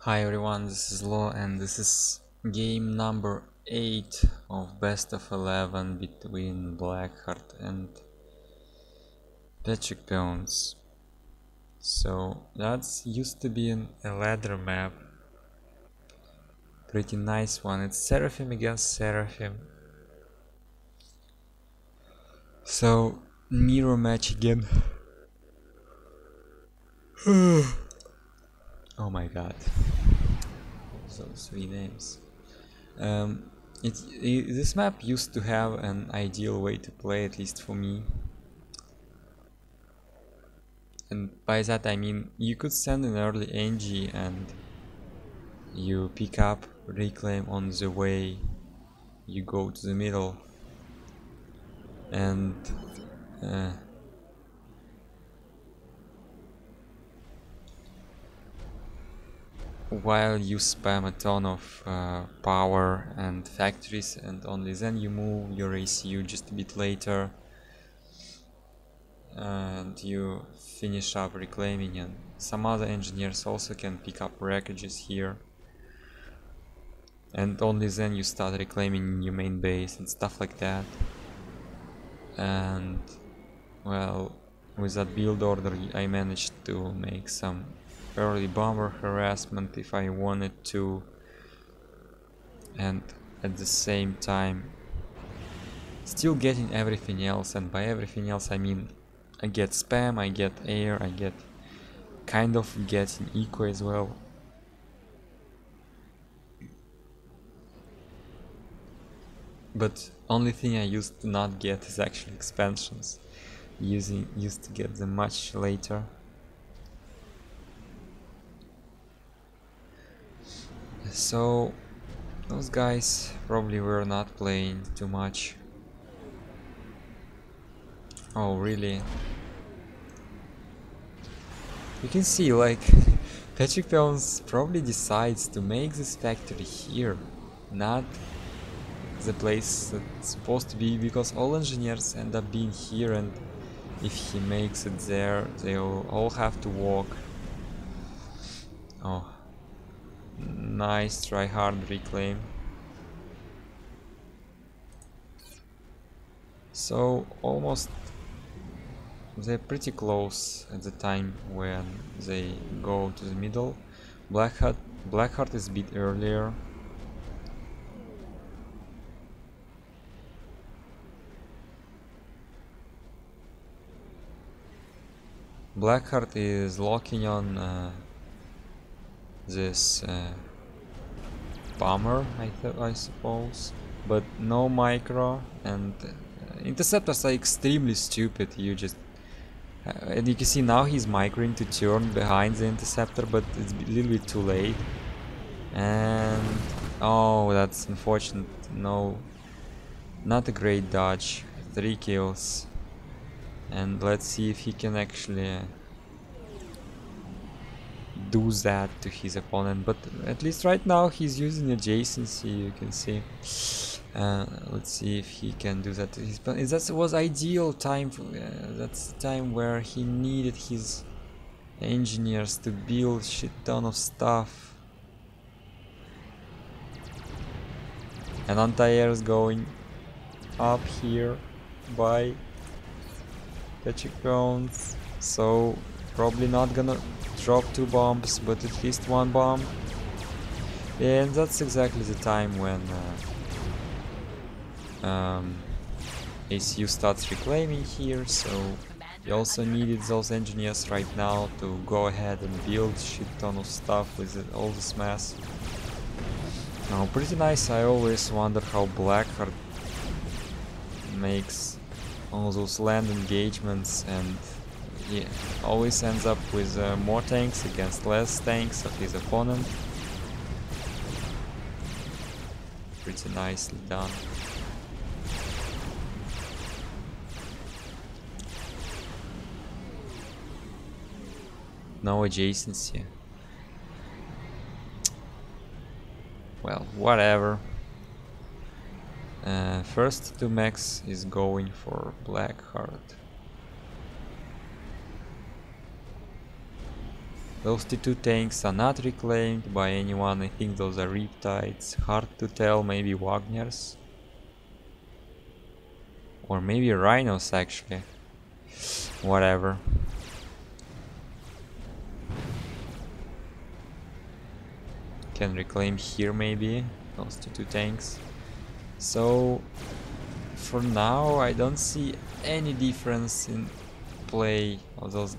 Hi everyone, this is Lo and this is game number 8 of best of 11 between Blackheart and petric. So that's used to be a ladder map, pretty nice one. It's Seraphim against Seraphim. So mirror match again. Oh my god, those 3 names. This map used to have an ideal way to play, at least for me. And by that I mean you could send an early NG and you pick up reclaim on the way you go to the middle, and while you spam a ton of power and factories, and only then you move your ACU just a bit later and you finish up reclaiming. And some other engineers also can pick up wreckages here, and only then you start reclaiming your main base and stuff like that. And well, with that build order I managed to make some early bomber harassment if I wanted to, and at the same time still getting everything else. And by everything else I mean I get spam, I get air, I get kind of getting eco as well. But only thing I used to not get is actually expansions. Used to get them much later. So those guys probably were not playing too much. Oh really? You can see like petric probably decides to make this factory here, not the place that's supposed to be, because all engineers end up being here, and if he makes it there they'll all have to walk. Oh, nice try hard reclaim. So almost they're pretty close at the time when they go to the middle. Blackheart is a bit earlier. Blackheart is locking on this bomber, I suppose, but no micro, and interceptors are extremely stupid. You just and you can see now he's microing to turn behind the interceptor, but it's a little bit too late. And oh, that's unfortunate. No, not a great dodge. 3 kills. And let's see if he can actually do that to his opponent. But at least right now he's using adjacency, you can see. Let's see if he can do that to his opponent. That was ideal time. That's the time where he needed his engineers to build shit ton of stuff. And anti-air is going up here by petric, so probably not gonna drop 2 bombs, but at least 1 bomb. And that's exactly the time when ACU starts reclaiming here, so he also needed those engineers right now to go ahead and build shit ton of stuff with all this mass. Now, pretty nice. I always wonder how Blackheart makes all those land engagements, and he always ends up with more tanks against less tanks of his opponent. Pretty nicely done. No adjacency. Well, whatever. First to max is going for Blackheart. Those T2 tanks are not reclaimed by anyone. I think those are Riptides. Hard to tell, maybe Wagners. Or maybe Rhinos actually. Whatever. Can reclaim here maybe. Those T2 tanks. So for now I don't see any difference in play of those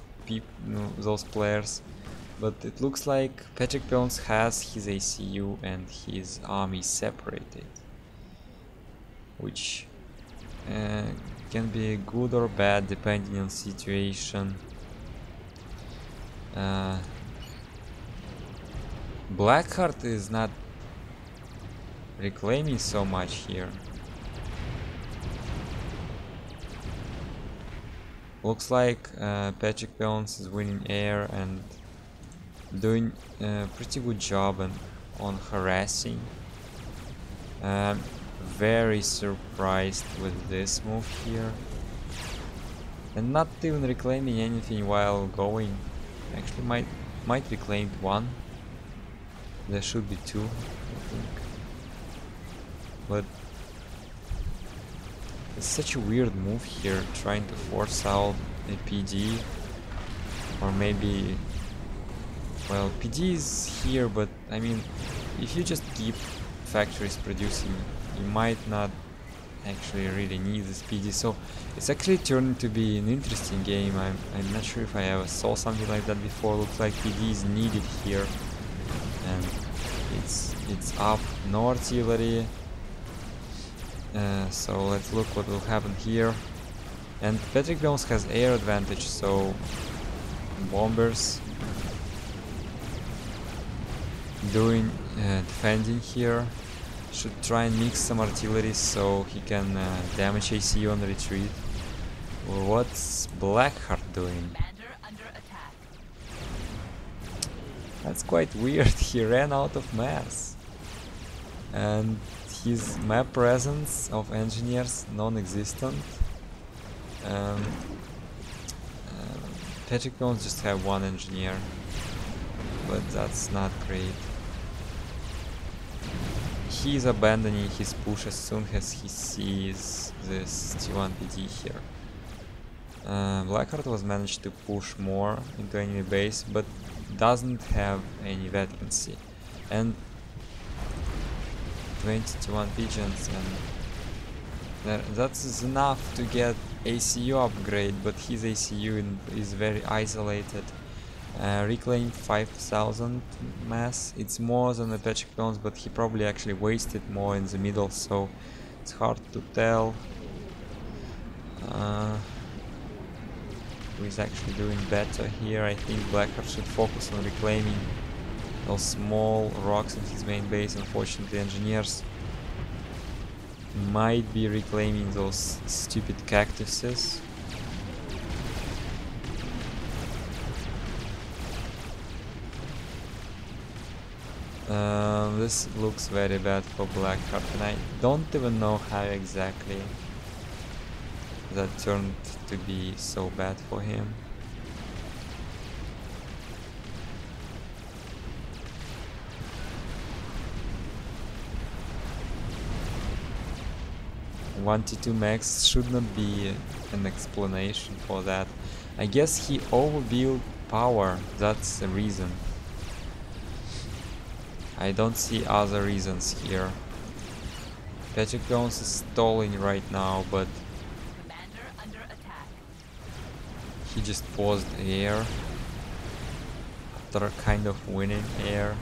those players. But it looks like Petric Bones has his ACU and his army separated, which can be good or bad depending on situation. Blackheart is not reclaiming so much here. Looks like Petric Bones is winning air and doing a pretty good job on harassing. Very surprised with this move here, and not even reclaiming anything while going. Actually might reclaim one. There should be two, I think. But it's such a weird move here, trying to force out a PD, or maybe, well, PD is here, but I mean, if you just keep factories producing, you might not actually really need this PD. So it's actually turning to be an interesting game. I'm not sure if I ever saw something like that before. Looks like PD is needed here, and it's up, no artillery. So let's look what will happen here. And Petric Bones has air advantage, so bombers doing defending here. Should try and mix some artillery so he can damage ACU on retreat. What's Blackheart doing? That's quite weird. He ran out of mass, and his map presence of engineers non-existent. Petric Bones just have one engineer, but that's not great. He's abandoning his push as soon as he sees this T1 PD here. Blackheart was managed to push more into enemy base, but doesn't have any vacancy. And 21 pigeons, and that's enough to get ACU upgrade, but his ACU is very isolated. Reclaim 5000 mass. It's more than the Petric Bones, but he probably actually wasted more in the middle, so it's hard to tell who is actually doing better here. I think Blackheart should focus on reclaiming those small rocks in his main base. Unfortunately, engineers might be reclaiming those stupid cactuses. This looks very bad for Blackheart, and I don't even know how exactly that turned to be so bad for him. One T2 max should not be an explanation for that. I guess he overbuilt power, that's the reason. I don't see other reasons here. Petric Bones is stalling right now, but he just paused air after kind of winning air.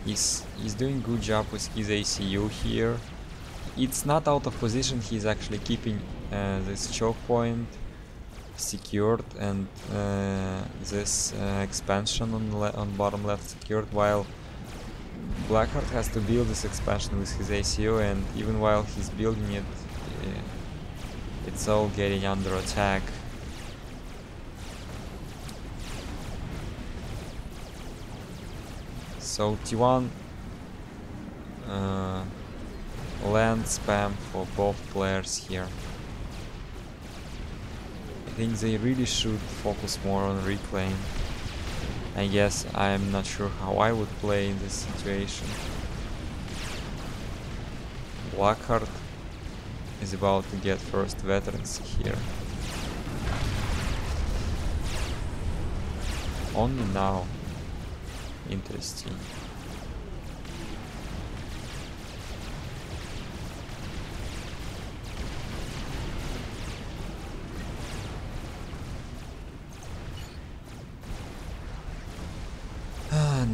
He's doing good job with his ACU here. It's not out of position, he's actually keeping this choke point secured, and this expansion on bottom left secured, while Blackheart has to build this expansion with his ACU, and even while he's building it, it's all getting under attack. So T1 land spam for both players here. think they really should focus more on reclaim. I guess I'm not sure how I would play in this situation. Blackheart is about to get first veterancy here. Only now. Interesting.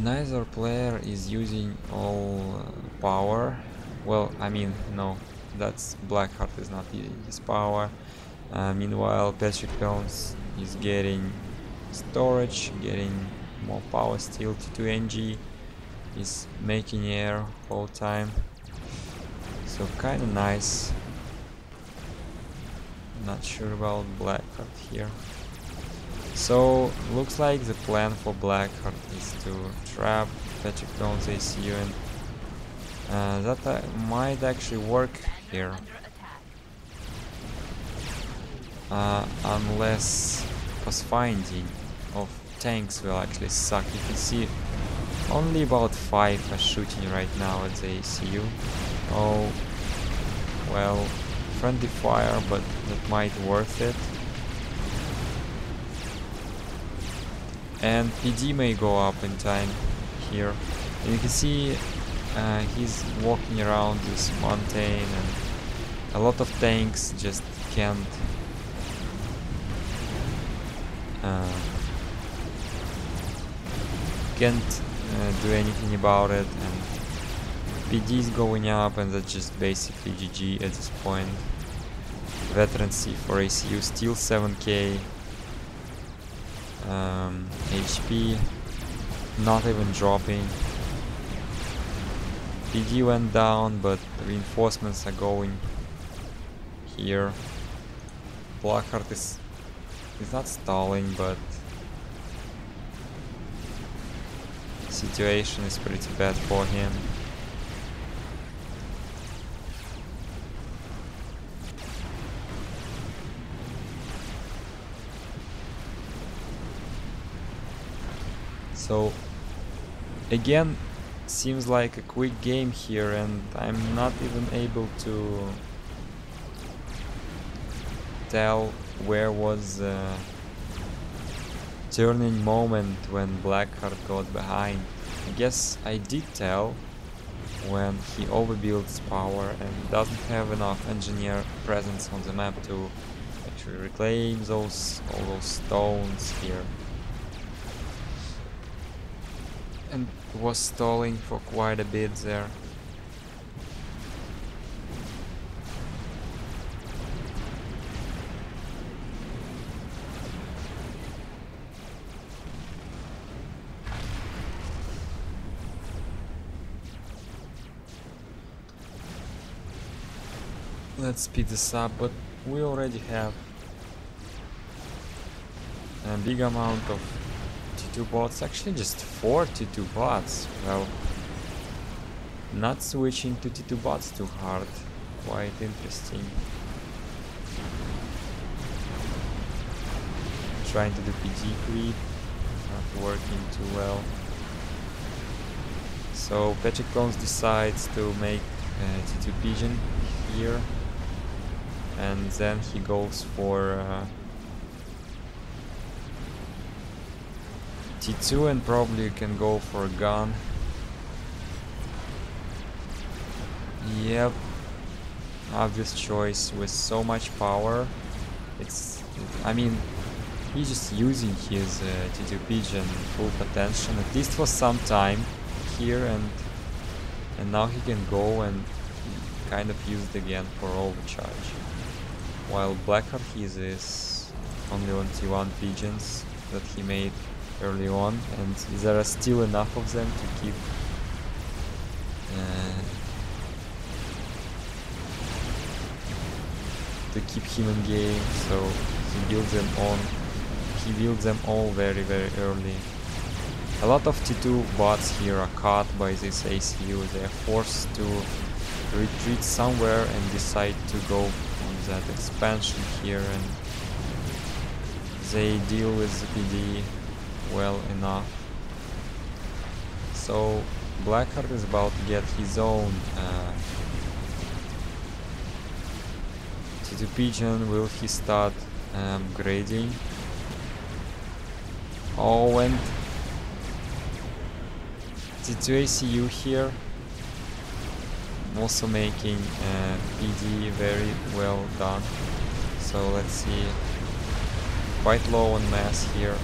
Neither player is using all power. Well, I mean, no, that's Blackheart is not using his power. Meanwhile, Petric is getting storage, getting more power still. T2NG is making air whole time, so kind of nice. Not sure about Blackheart here. So looks like the plan for Blackheart is to trap Petric ACU, and that might actually work here. Unless pathfinding of tanks will actually suck. You can see only about 5 are shooting right now at the ACU. Oh, well, friendly fire, but that might worth it. And PD may go up in time here. And you can see he's walking around this mountain, and a lot of tanks just can't do anything about it, and PD is going up, and that's just basically GG at this point. Veterancy for ACU still 7k. HP not even dropping. PD went down, but reinforcements are going here. Blackheart is not stalling, but situation is pretty bad for him. So again, seems like a quick game here, and I'm not even able to tell where was the turning moment when Blackheart got behind. I guess I did tell when he overbuilds power and doesn't have enough engineer presence on the map to actually reclaim all those stones here. And was stalling for quite a bit there. Let's speed this up, but we already have a big amount of T2 bots, actually just 4 T2 bots. Well, not switching to T2 bots too hard, quite interesting. Trying to do PG creep, not working too well. So Petric decides to make T2 pigeon here, and then he goes for T2, and probably can go for a gun. Yep, obvious choice with so much power. I mean, he's just using his T2 pigeon full potential, at least for some time here, and now he can go and kind of use it again for overcharge. While Blackheart is only on T1 pigeons that he made early on, and there are still enough of them to keep him in game, so he builds them all very very early. A lot of T2 bots here are caught by this ACU. They are forced to retreat somewhere and decide to go on that expansion here, and they deal with the PD well enough. So Blackheart is about to get his own T2 Pigeon. Will he start grading? Oh, and T2 ACU here, also making PD very well done. So let's see, quite low on mass here.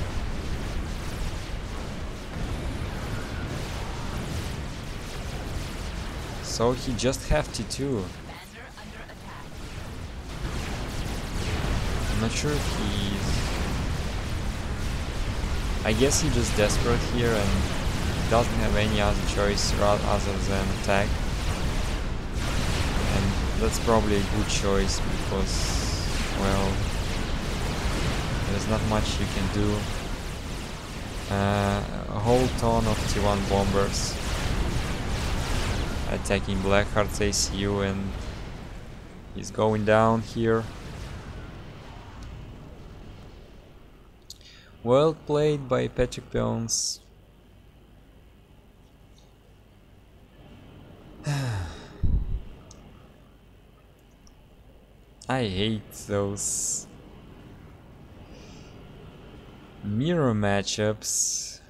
So he just have T2. I'm not sure if he's... I guess he's just desperate here and doesn't have any other choice other than attack. And that's probably a good choice because, well, there's not much you can do. A whole ton of T1 bombers attacking Blackheart's ACU, and he's going down here. Well played by petric peons. I hate those mirror matchups.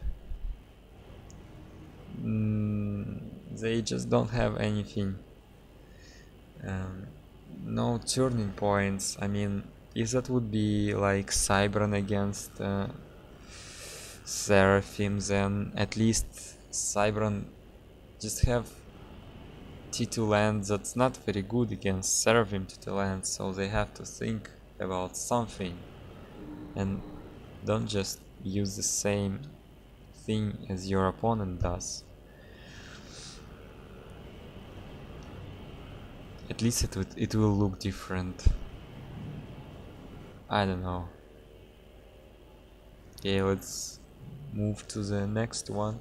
They just don't have anything. No turning points. I mean, if that would be like Cybran against Seraphim, then at least Cybran just have T2 land that's not very good against Seraphim T2 land, so they have to think about something and don't just use the same thing as your opponent does. At least it will look different. I don't know. Okay, let's move to the next one.